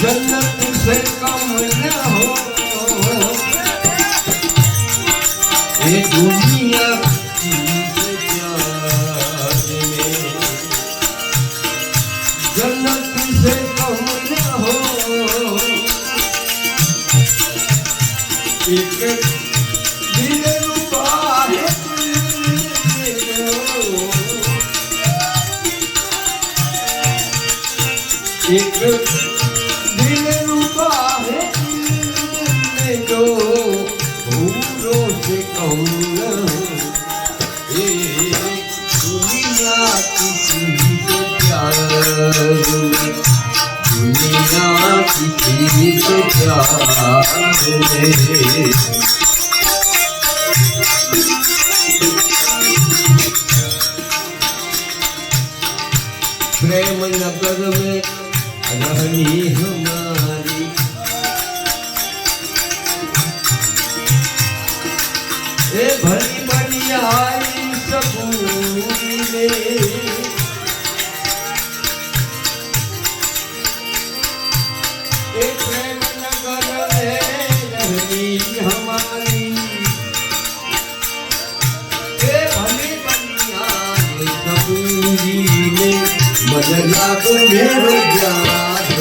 जन्नत से कम न हो ये दुनिया की प्यार में, जन्नत से कम न हो एक दिल रुबा है एक दिल रुबा है जो भूलों से कम न ये दुनिया की चीज प्यार में, दुनिया की चीज प्यार में। प्रेम नगर में रहनी हमारी, ए भली भली आई सबूरी में, ए प्रेम नगर में रहनी हमारी, ए भली भली आई सबूरी में, मदला को मेरो याद